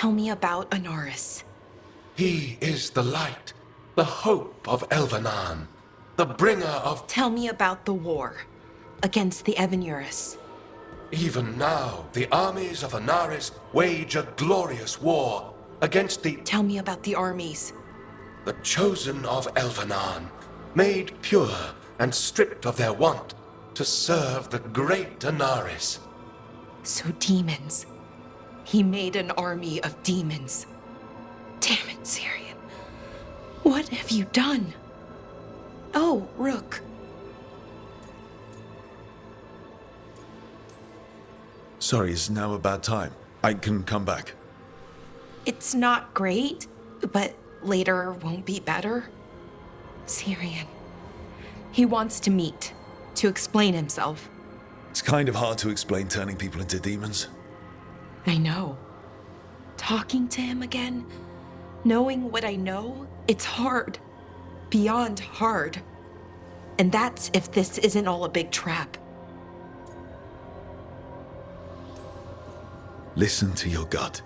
Tell me about Anaris. He is the light, the hope of Elvenan, the bringer of... Tell me about the war against the Evenuris. Even now, the armies of Anaris wage a glorious war against the... Tell me about the armies. The chosen of Elvenan, made pure and stripped of their want to serve the great Anaris. So demons. He made an army of demons. Damn it, Syrian. What have you done? Oh, Rook. Sorry, is now a bad time? I can come back. It's not great, but later won't be better. Syrian. He wants to meet, to explain himself. It's kind of hard to explain turning people into demons. I know. Talking to him again, knowing what I know, it's hard. Beyond hard. And that's if this isn't all a big trap. Listen to your gut.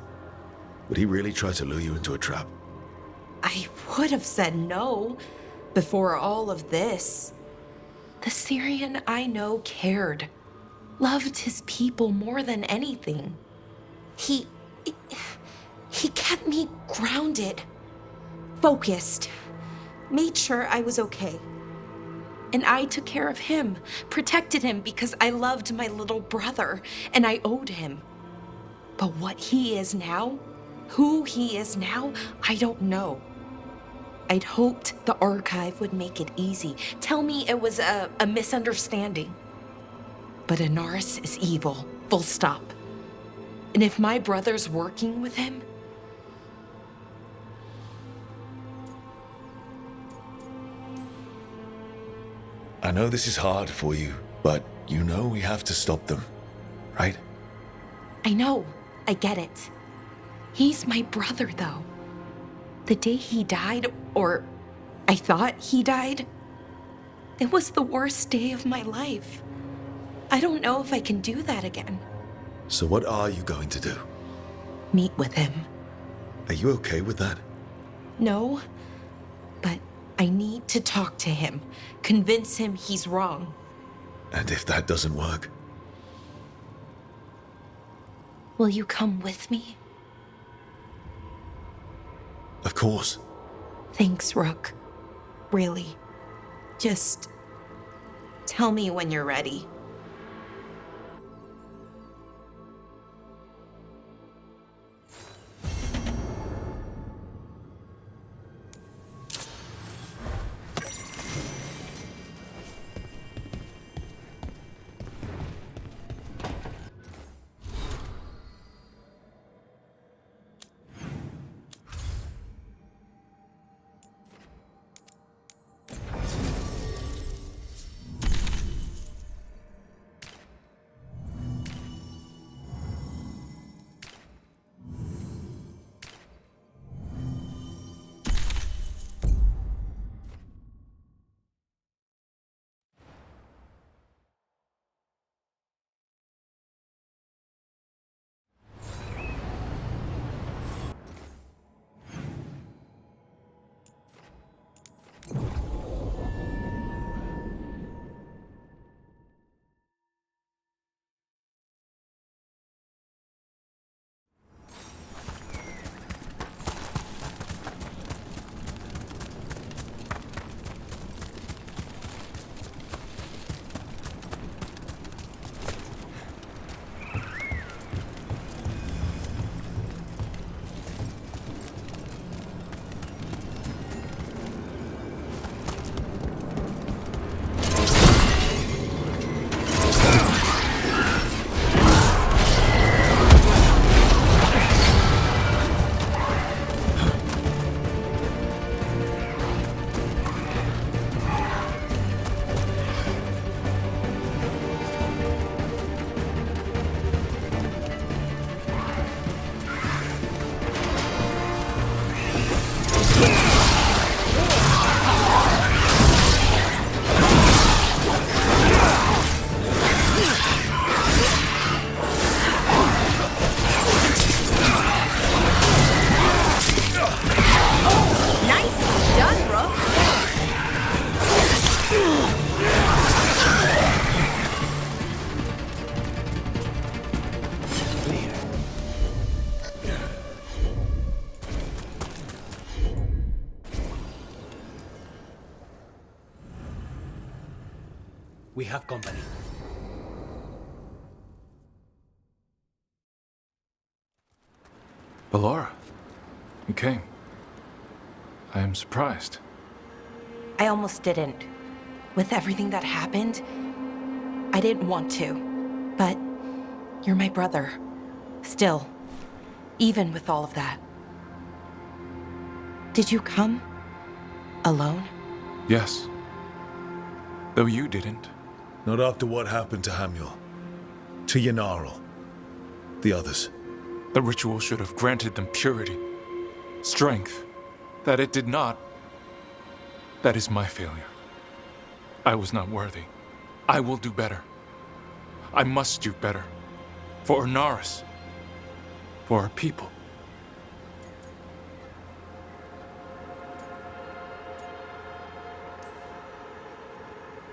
Would he really try to lure you into a trap? I would have said no before all of this. The Syrian I know cared, loved his people more than anything. He kept me grounded, focused, made sure I was okay. And I took care of him, protected him because I loved my little brother and I owed him. But what he is now, who he is now, I don't know. I'd hoped the archive would make it easy, tell me it was a misunderstanding. But Anaris is evil, full stop. And if my brother's working with him, I know this is hard for you, but you know we have to stop them, right? I know, I get it. He's my brother, though. The day he died, or I thought he died, it was the worst day of my life. I don't know if I can do that again. So what are you going to do? Meet with him. Are you okay with that? No, but I need to talk to him, convince him he's wrong. And if that doesn't work? Will you come with me? Of course. Thanks, Rook. Really. Just tell me when you're ready. we have company. Belora, you came. I am surprised. I almost didn't. With everything that happened, I didn't want to. But you're my brother. Still. Even with all of that. Did you come? Alone? Yes. Though you didn't. Not after what happened to Hamuel. To Yanarl. The others. The ritual should have granted them purity. Strength. That it did not. That is my failure. I was not worthy. I will do better. I must do better. For Anaris. For our people.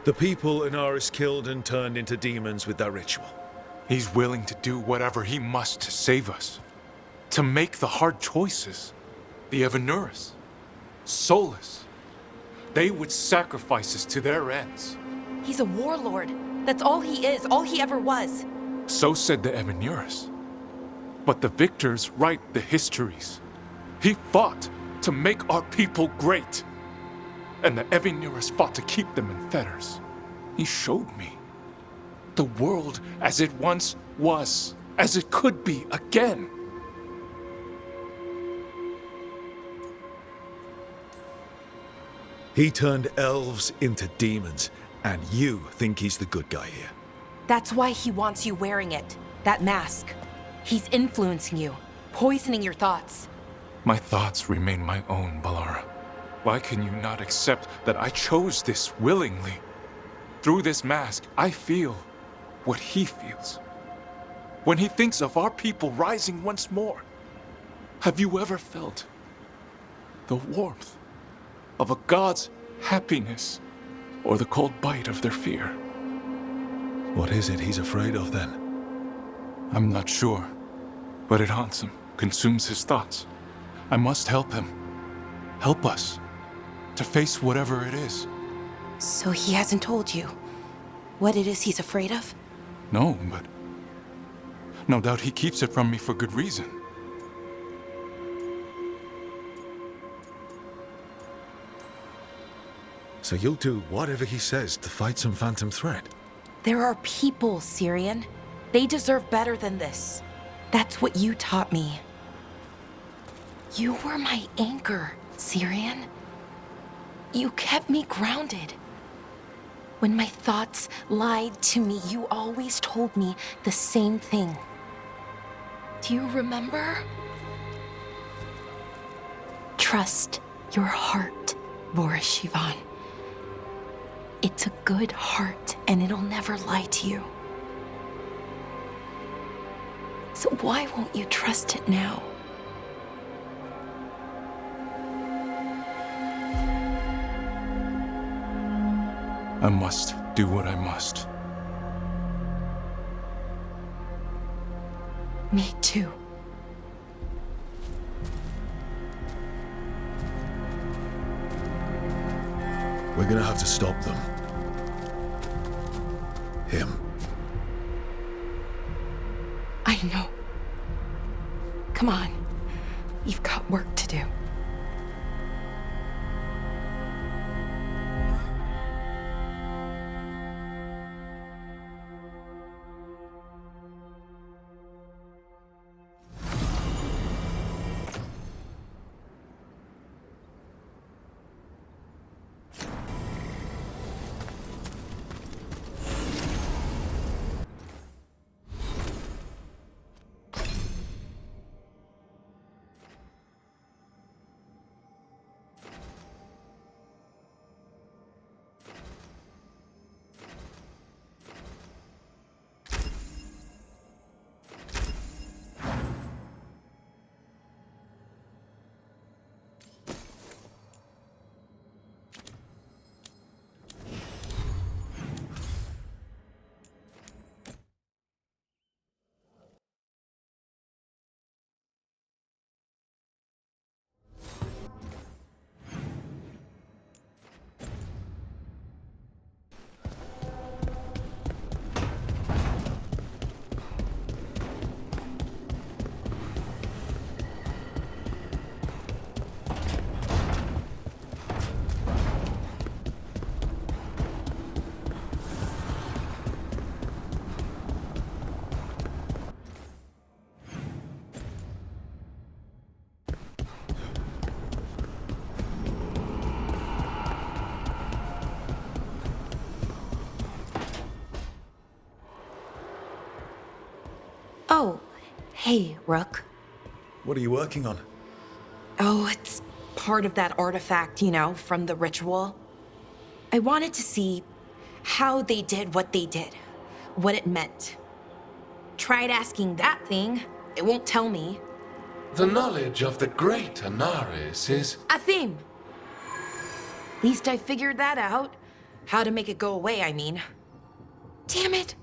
The people Anaris killed and turned into demons with that ritual. He's willing to do whatever he must to save us. To make the hard choices. The Anaris. Soulless. They would sacrifice us to their ends. He's a warlord. That's all he is, all he ever was. So said the Anaris. But the victors write the histories. He fought to make our people great. And the Anaris fought to keep them in fetters. He showed me the world as it once was, as it could be again. He turned elves into demons, and you think he's the good guy here. That's why he wants you wearing it. That mask. He's influencing you, poisoning your thoughts. My thoughts remain my own, Belora. Why can you not accept that I chose this willingly? Through this mask, I feel what he feels. When he thinks of our people rising once more, have you ever felt the warmth of a god's happiness or the cold bite of their fear? What is it he's afraid of then? I'm not sure, but it haunts him, consumes his thoughts. I must help him. Help us to face whatever it is. So he hasn't told you what it is he's afraid of? No, but no doubt he keeps it from me for good reason. So you'll do whatever he says to fight some phantom threat? There are people, Syrian. They deserve better than this. That's what you taught me. You were my anchor, Syrian. You kept me grounded. When my thoughts lied to me, you always told me the same thing. Do you remember? Trust your heart, Boris Shivan. It's a good heart, and it'll never lie to you. So why won't you trust it now? I must do what I must. Me too. We're gonna have to stop them. Him. I know. Come on. You've got work to do. Oh, hey, Rook. What are you working on? Oh, it's part of that artifact, from the ritual. I wanted to see how they did what they did, what it meant. Tried asking that thing. It won't tell me. The knowledge of the great Anaris is... A theme. Least I figured that out. How to make it go away, I mean. Damn it.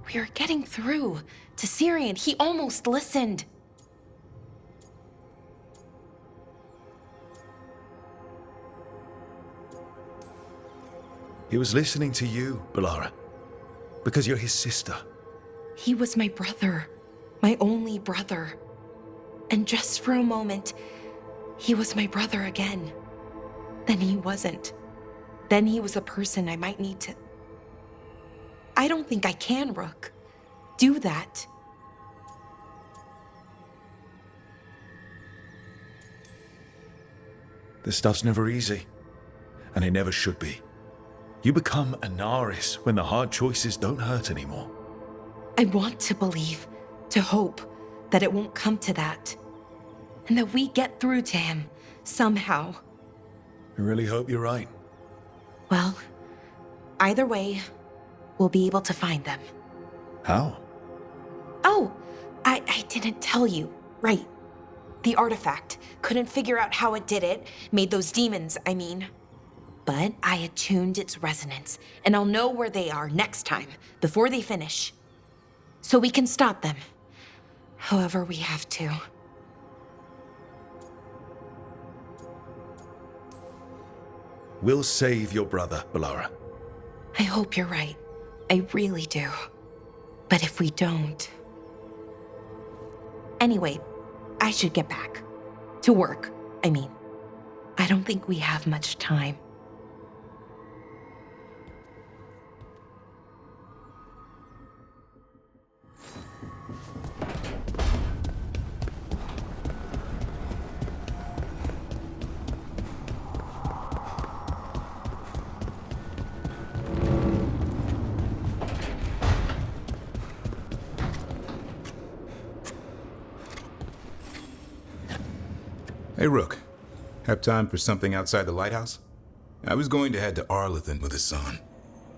We were getting through to Syrian. He almost listened. He was listening to you, Belara. Because you're his sister. He was my brother. My only brother. And just for a moment, he was my brother again. Then he wasn't. Then he was a person I might need to... I don't think I can, Rook. Do that. This stuff's never easy. And it never should be. You become Anaris when the hard choices don't hurt anymore. I want to believe, to hope, that it won't come to that. And that we get through to him, somehow. I really hope you're right. Well, either way, we'll be able to find them. How? Oh, I didn't tell you. Right. The artifact. Couldn't figure out how it did it. Made those demons, I mean. But I attuned its resonance, and I'll know where they are next time, before they finish. So we can stop them. However we have to. We'll save your brother, Belara. I hope you're right. I really do. But if we don't... Anyway, I should get back. To work, I mean. I don't think we have much time. Hey, Rook. Have time for something outside the lighthouse? I was going to head to Arlithan with Hassan.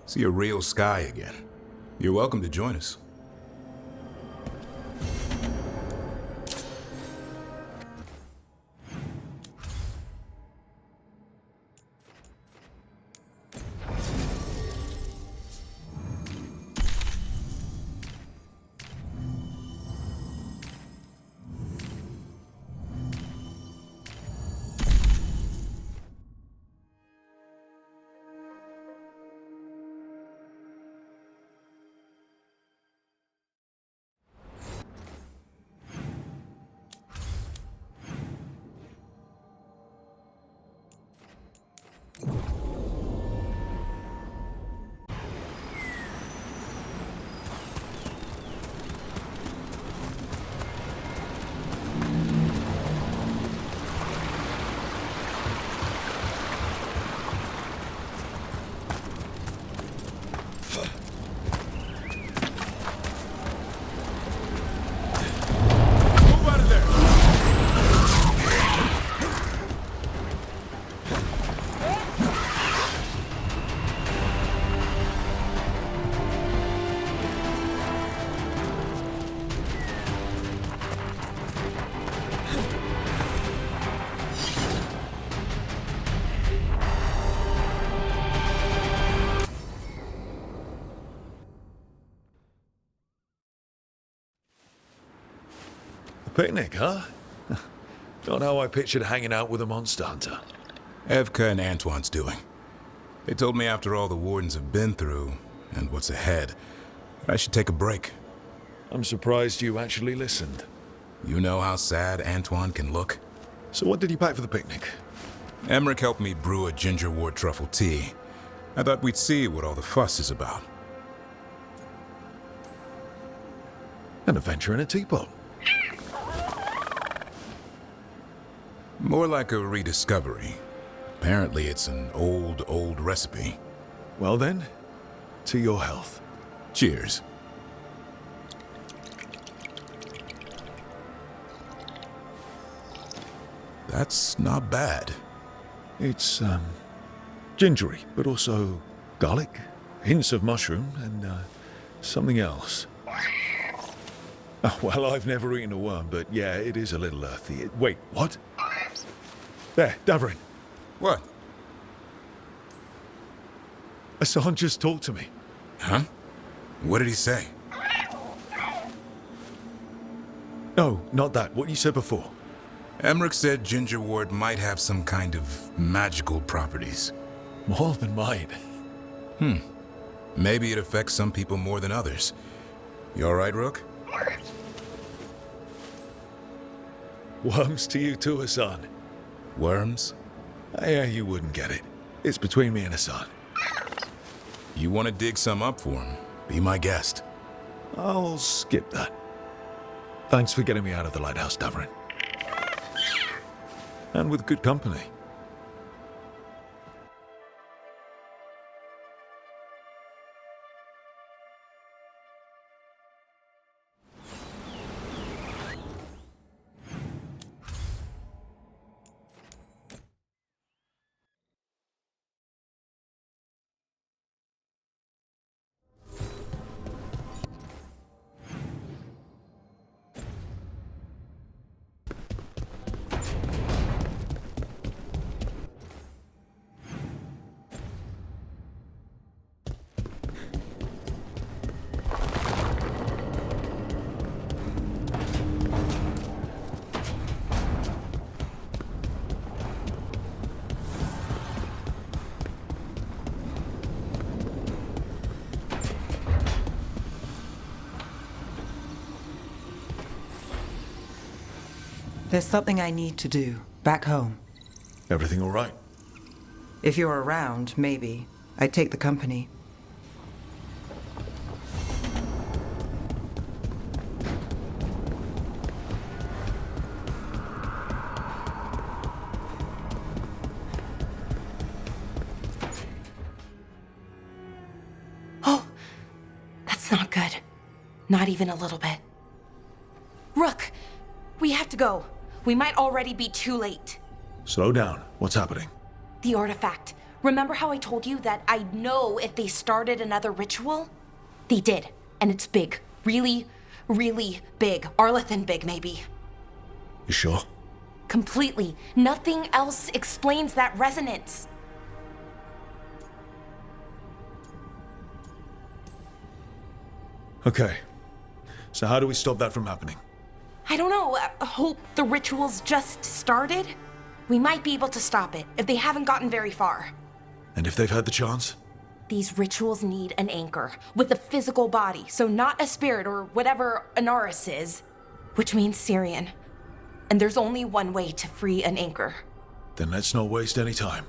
See a real sky again. You're welcome to join us. Picnic, huh? Not how I pictured hanging out with a monster hunter. Evka and Antoine's doing. They told me after all the Wardens have been through, and what's ahead, I should take a break. I'm surprised you actually listened. You know how sad Antoine can look? So what did you pack for the picnic? Emmerich helped me brew a gingerwort truffle tea. I thought we'd see what all the fuss is about. An adventure in a teapot. More like a rediscovery. Apparently it's an old recipe. Well then, to your health. Cheers. That's not bad. It's, gingery, but also garlic, hints of mushroom, and, something else. Oh, well, I've never eaten a worm, but yeah, it is a little earthy. Wait, what? There, Davarin. What? Hassan just talked to me. Huh? What did he say? No, not that. What you said before. Emmerich said ginger wort might have some kind of magical properties. More than mine. Maybe it affects some people more than others. You all right, Rook? Worms to you too, Hassan. Worms? Yeah, you wouldn't get it. It's between me and Hassan. You want to dig some up for him? Be my guest. I'll skip that. Thanks for getting me out of the lighthouse, Davarin. And with good company. There's something I need to do back home. Everything all right? If you're around, maybe. I'd take the company. Oh, that's not good. Not even a little bit. Rook, we have to go. We might already be too late. Slow down. What's happening? The artifact. Remember how I told you that I'd know if they started another ritual? They did, and it's big. Really, really big. Arlethan big, maybe. You sure? Completely. Nothing else explains that resonance. Okay. So how do we stop that from happening? I don't know. I hope the ritual's just started. We might be able to stop it if they haven't gotten very far. And if they've had the chance? These rituals need an anchor with a physical body, so not a spirit or whatever Anaris is, which means Syrian. And there's only one way to free an anchor. Then let's not waste any time.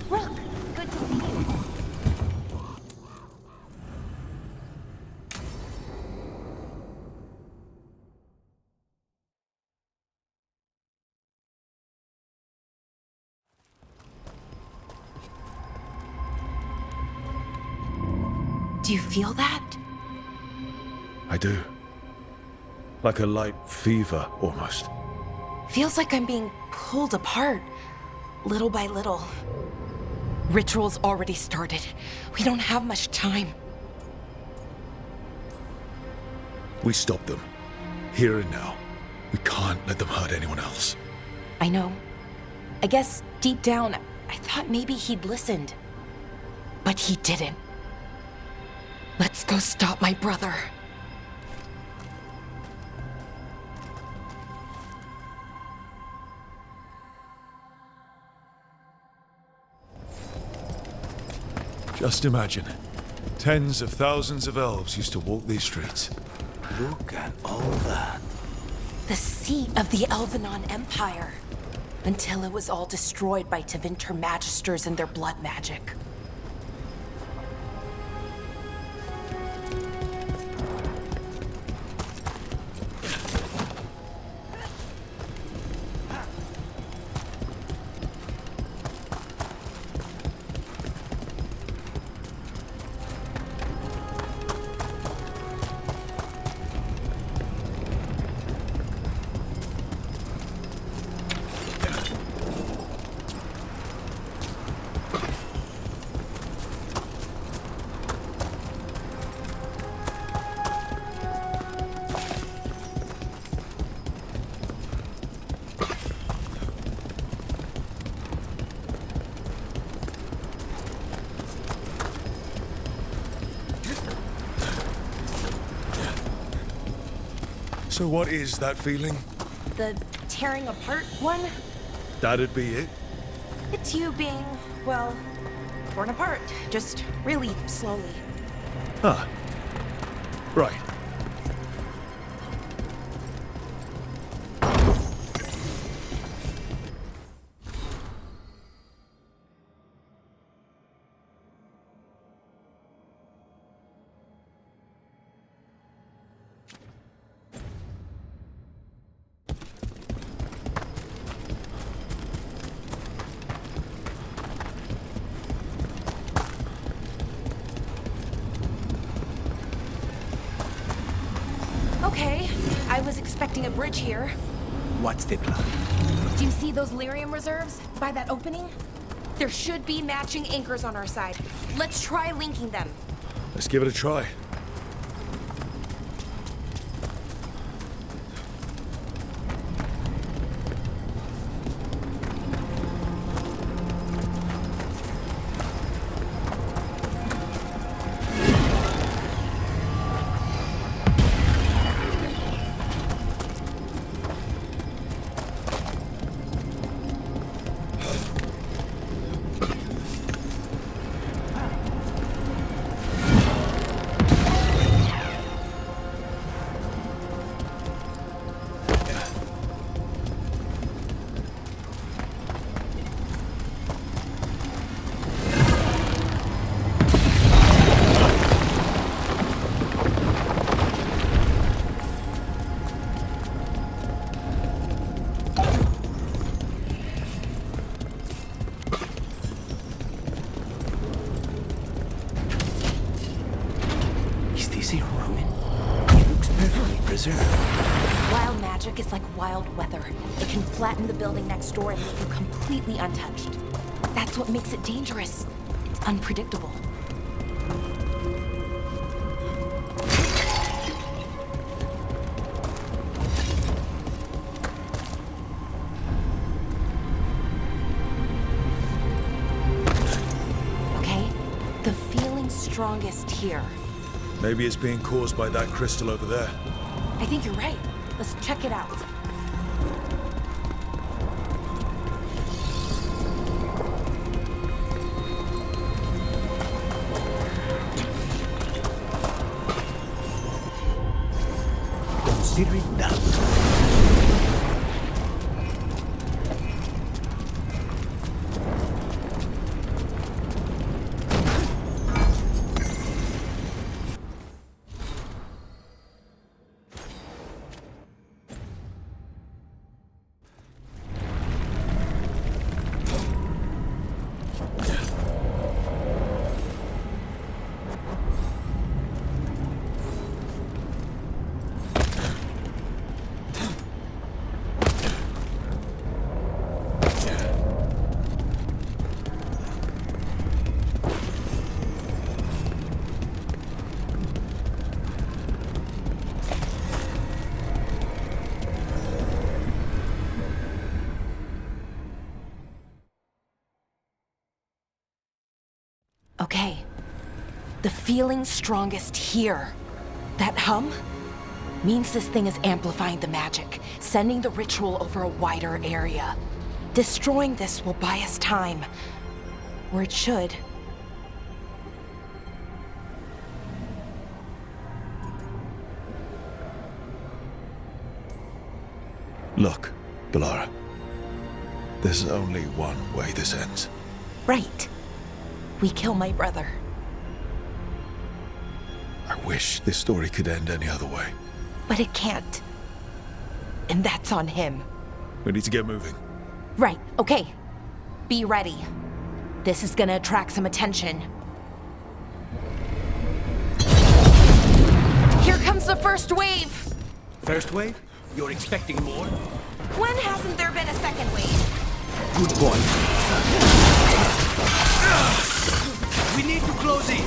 Rook, good to see you. Do you feel that? I do. Like a light fever, almost. Feels like I'm being pulled apart, little by little. Ritual's already started. We don't have much time. We stop them. Here and now. We can't let them hurt anyone else. I know. I guess deep down, I thought maybe he'd listened. But he didn't. Let's go stop my brother. Just imagine. Tens of thousands of elves used to walk these streets. Look at all that. The seat of the Elvenon Empire. Until it was all destroyed by Tevinter Magisters and their blood magic. So what is that feeling? The tearing apart one? That'd be it? It's you being, well, torn apart. Just really slowly. Ah. Right. Okay, I was expecting a bridge here. What's the plan? Do you see those lyrium reserves by that opening? There should be matching anchors on our side. Let's try linking them. Let's give it a try. Wild magic is like wild weather. It can flatten the building next door and leave you completely untouched. That's what makes it dangerous. It's unpredictable. Okay, the feeling's strongest here. Maybe it's being caused by that crystal over there. I think you're right. Let's check it out. Consider it done. Okay. The feeling's strongest here. That hum means this thing is amplifying the magic, sending the ritual over a wider area. Destroying this will buy us time. Or it should. Look, Bellara. There's only one way this ends. Right. We kill my brother. I wish this story could end any other way. But it can't. And that's on him. We need to get moving. Right, okay. Be ready. This is gonna attract some attention. Here comes the first wave! First wave? You're expecting more? When hasn't there been a second wave? Good point. We need to close in.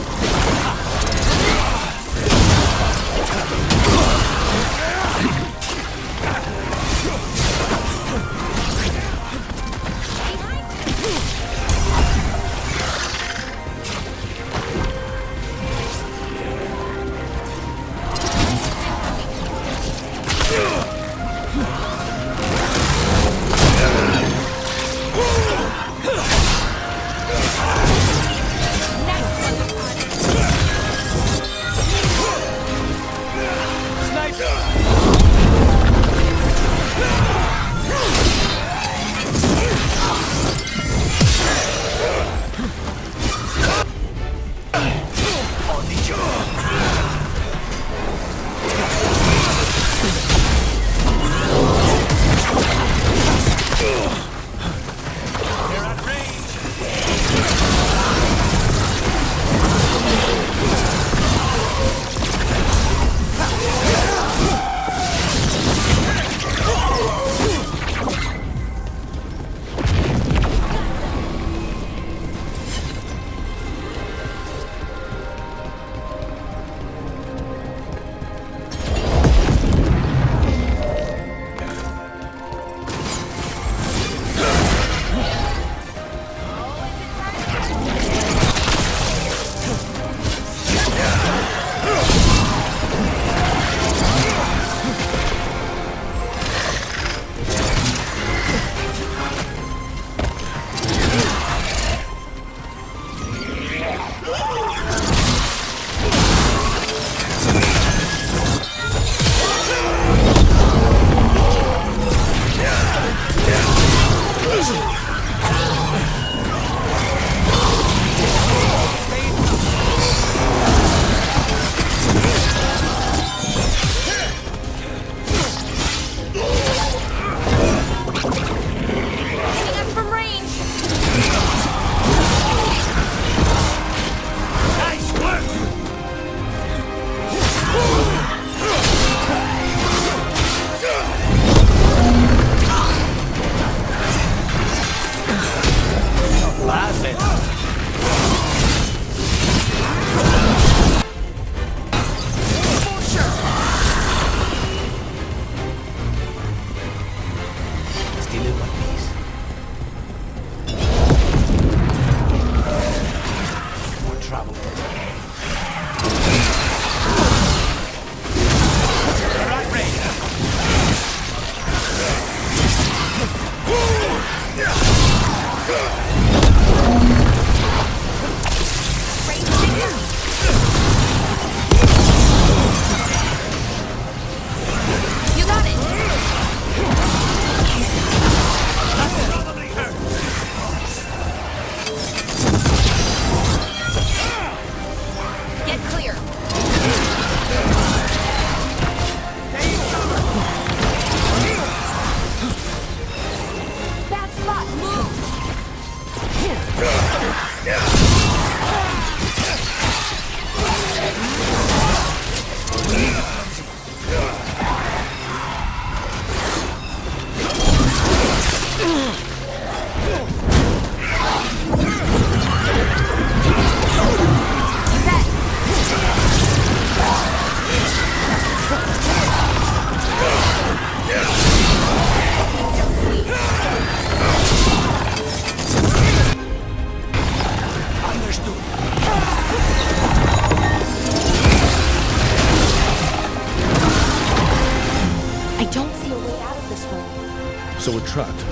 So we're trapped.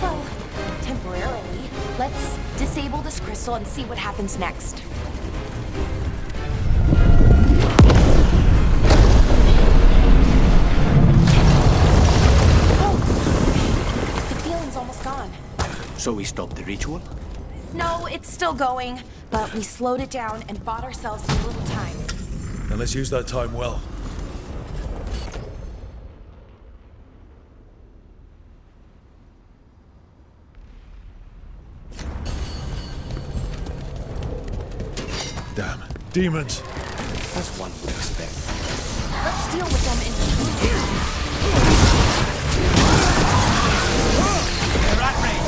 Well, temporarily. Let's disable this crystal and see what happens next. Oh, So we stopped the ritual? No, it's still going, but we slowed it down and bought ourselves a little time. Then let's use that time well. Damn. Demons! As one would expect. Let's deal with them in They're at range.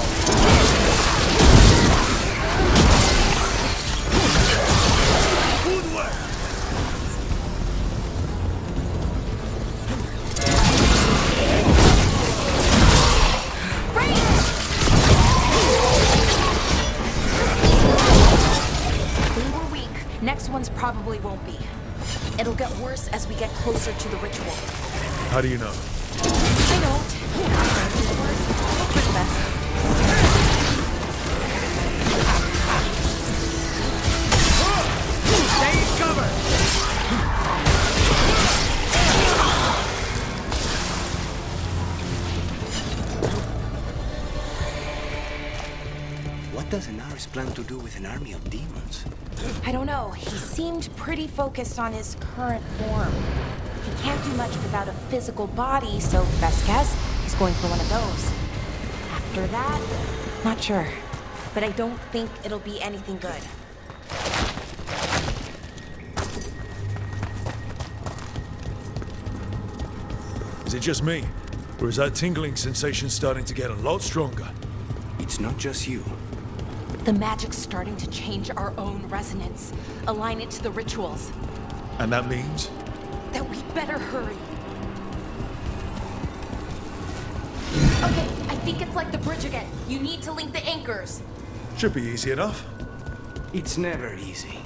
Good work. They were weak. Next ones probably won't be. It'll get worse as we get closer to the ritual. How do you know? I don't. Hope for the best. Stay in cover. What does Anaris plan to do with an army of demons? I don't know. He seemed pretty focused on his current form. He can't do much without a physical body, so best guess, he's going for one of those. After that, not sure. But I don't think it'll be anything good. Is it just me? Or is that tingling sensation starting to get a lot stronger? It's not just you. The magic's starting to change our own resonance, align it to the rituals. And that means? That we better hurry. Okay, I think it's like the bridge again. You need to link the anchors. Should be easy enough. It's never easy.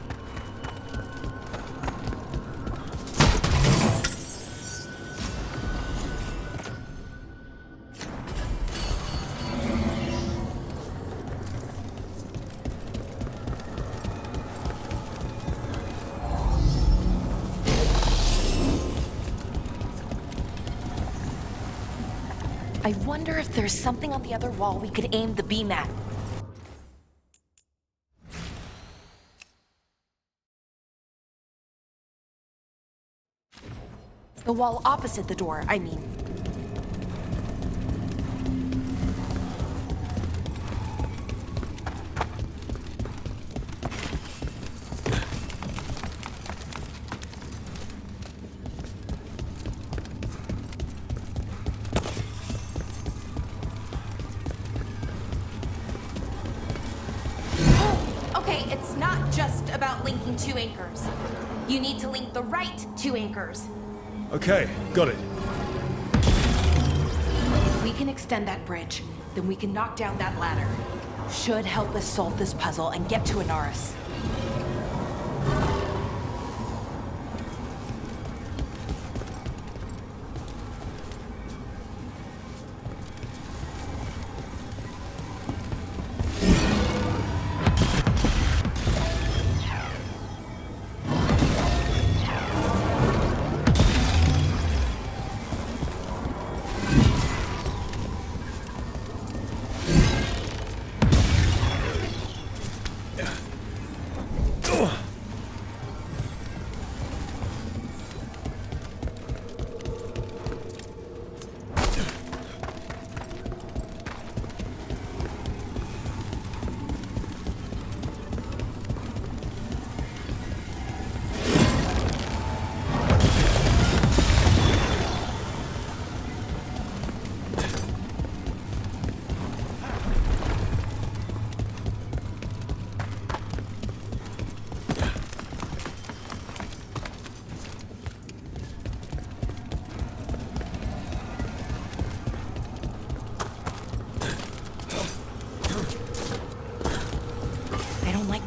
I wonder if there's something on the other wall we could aim the beam at. The wall opposite the door, I mean. Okay, it's not just about linking two anchors. You need to link the right two anchors. Okay, got it. If we can extend that bridge, then we can knock down that ladder. Should help us solve this puzzle and get to Anaris.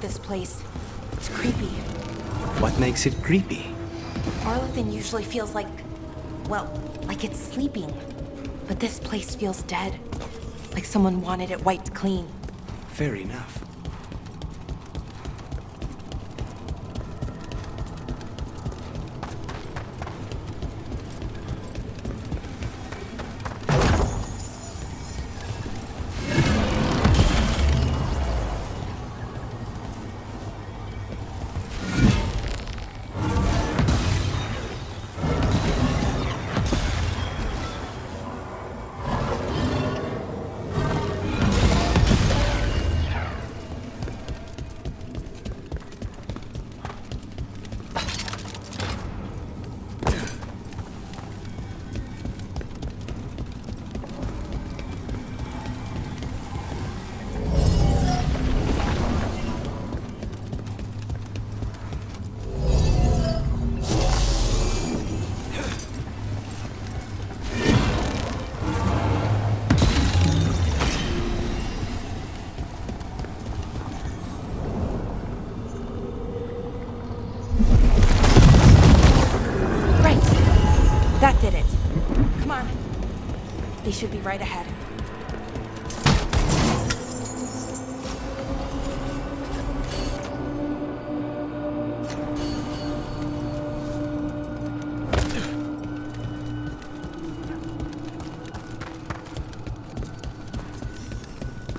This place. It's creepy. What makes it creepy? Arlington usually feels like, well, like it's sleeping. But this place feels dead. Like someone wanted it wiped clean. Fair enough. They should be right ahead.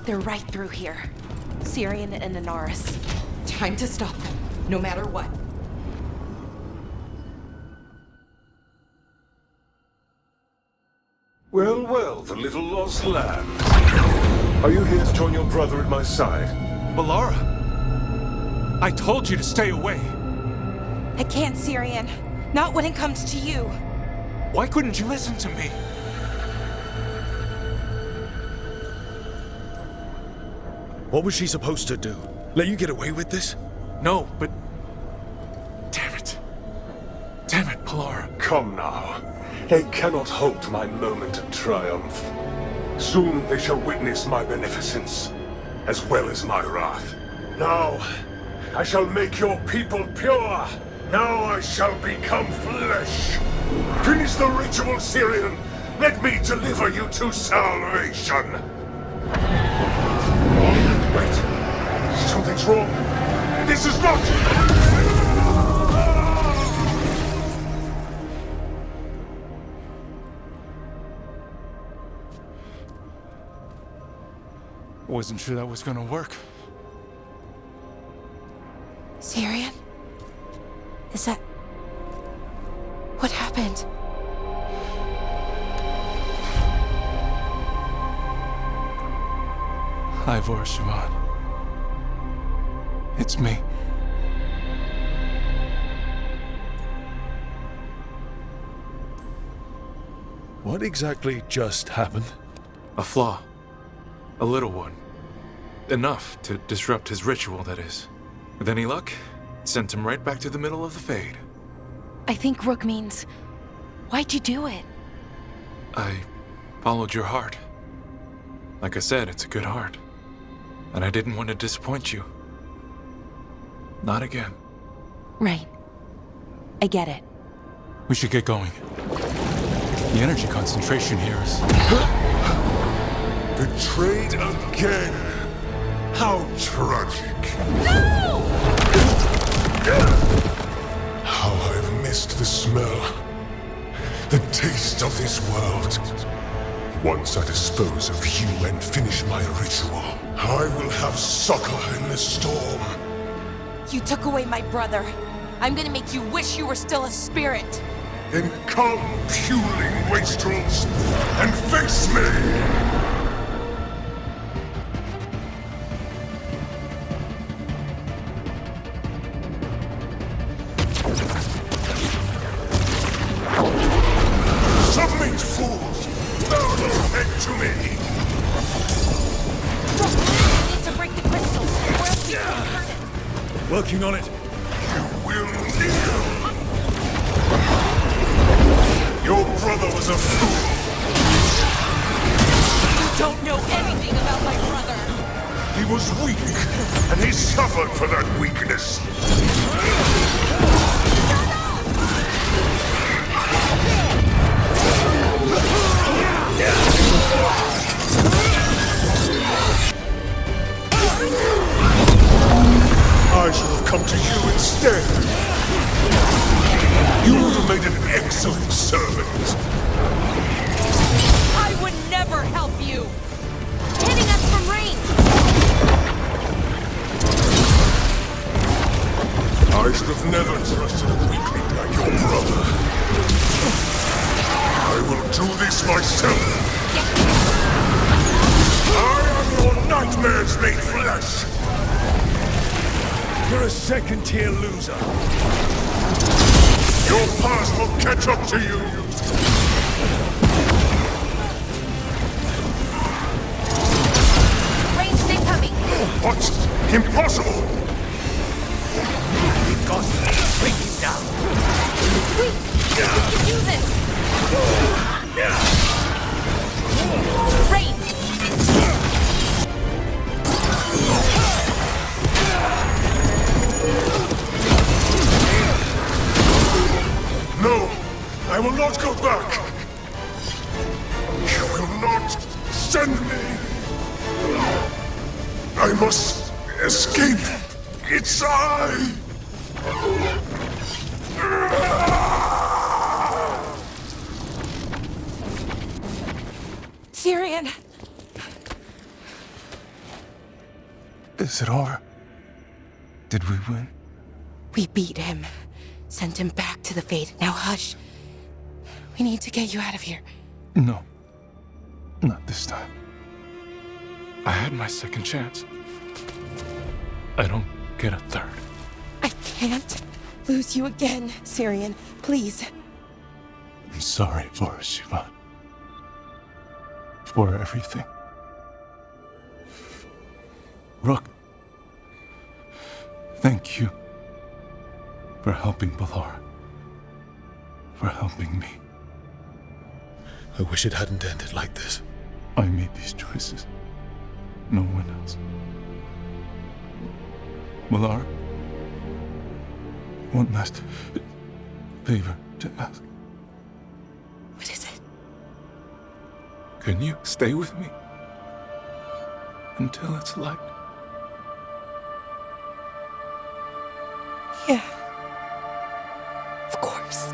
They're right through here. Syrian and Anaris. Time to stop them, no matter what. Well, well, the little lost lamb. Are you here to join your brother at my side? Balara! I told you to stay away! I can't, Syrian. Not when it comes to you. Why couldn't you listen to me? What was she supposed to do? Let you get away with this? No, but... Damn it. Damn it, Balara. Come now. They cannot halt my moment of triumph. Soon they shall witness my beneficence, as well as my wrath. Now, I shall make your people pure. Now I shall become flesh. Finish the ritual, Syrian. Let me deliver you to salvation. Wait. Something's wrong. This is not... Wasn't sure that was gonna work. Syrian? Is that... What happened? Ivor Siobhan. It's me. What exactly just happened? A flaw. A little one. Enough to disrupt his ritual, that is. With any luck, it sent him right back to the middle of the Fade. I think Rook means... Why'd you do it? I followed your heart. Like I said, it's a good heart. And I didn't want to disappoint you. Not again. Right. I get it. We should get going. The energy concentration here is... Betrayed again! How tragic! No! How I've missed the smell. The taste of this world. Once I dispose of you and finish my ritual, I will have succor in the storm. You took away my brother. I'm gonna make you wish you were still a spirit. Then come, puling wastrels, and face me! Submit, fools! Bow your head to me! We need to break the crystals, or else we can't hurt it. Working on it. You will kneel! Your brother was a fool! You don't know anything about my brother. He was weak, and he suffered for that weakness. I should have come to you instead. You would have made an excellent servant. I would never help you. Hitting us from range. I should have never trusted a weakling like your brother. I will do this myself. I am your nightmares made flesh. You're a second-tier loser. Your past will catch up to you. Ranged incoming. What? Impossible! We've got to bring him down. Wait, we can do this. Range. No! I will not go back! You will send me! I must escape. It's I! Syrian! Is it over? Did we win? We beat him. Sent him back to the Fate. Now hush. We need to get you out of here. No. Not this time. I had my second chance. I don't get a third. I can't lose you again, Syrian. Please. I'm sorry for Sivan. For everything. Rook. Thank you. For helping Balara. For helping me. I wish it hadn't ended like this. I made these choices. No one else. Balara. One last favor to ask. What is it? Can you stay with me? Until it's light? Yeah. Of course.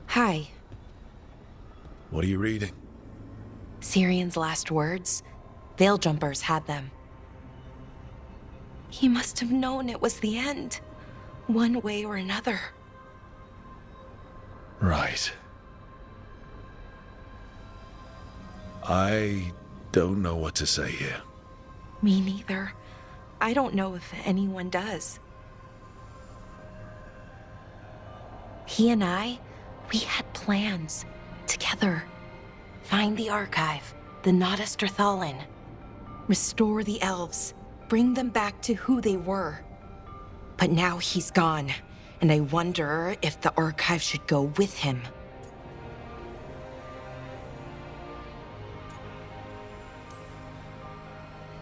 Hi. What are you reading? Syrian's last words? Veil Jumpers had them. He must have known it was the end, one way or another. Right. I don't know what to say here. Me neither. I don't know if anyone does. He and I, we had plans together. Find the archive, the Notifications, restore the elves, bring them back to who they were. But now he's gone, and I wonder if the archive should go with him.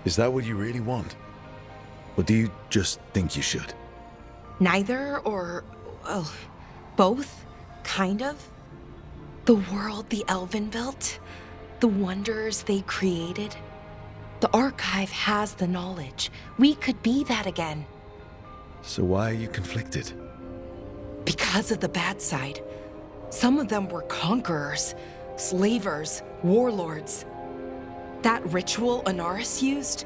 Is that what you really want? Or do you just think you should? Neither, or, well, both, kind of. The world the Elven built, the wonders they created. The archive has the knowledge. We could be that again. So why are you conflicted? Because of the bad side. Some of them were conquerors, slavers, warlords. That ritual Anaris used?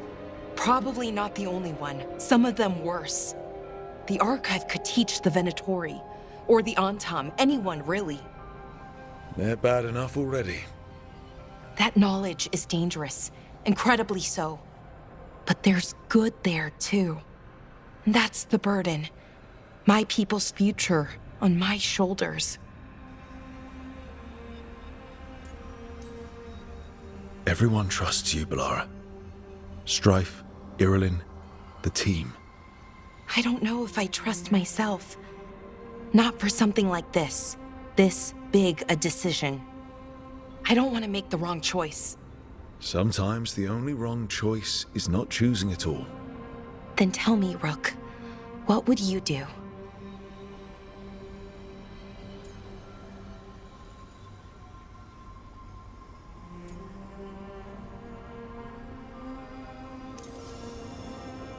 Probably not the only one. Some of them worse. The archive could teach the Venatori, or the Antam, anyone really. They're bad enough already. That knowledge is dangerous, incredibly so. But there's good there too. And that's the burden. My people's future on my shoulders. Everyone trusts you, Balara. Strife, Irilyn, the team. I don't know if I trust myself. Not for something like this. This big a decision. I don't want to make the wrong choice. Sometimes the only wrong choice is not choosing at all. Then tell me, Rook, what would you do?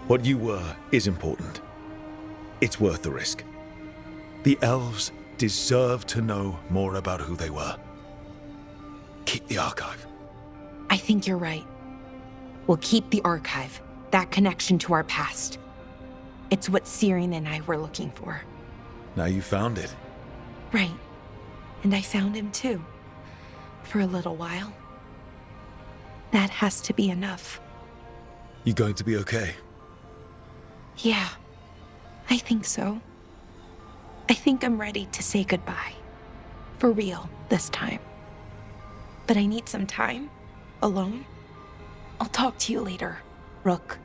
What you were is important. It's worth the risk. The elves deserve to know more about who they were. Keep the archive. I think you're right. We'll keep the archive, that connection to our past. It's what Syrian and I were looking for. Now you found it. Right. And I found him too. For a little while. That has to be enough. You going to be okay? Yeah, I think so. I think I'm ready to say goodbye. For real, this time. But I need some time. Alone. I'll talk to you later, Rook.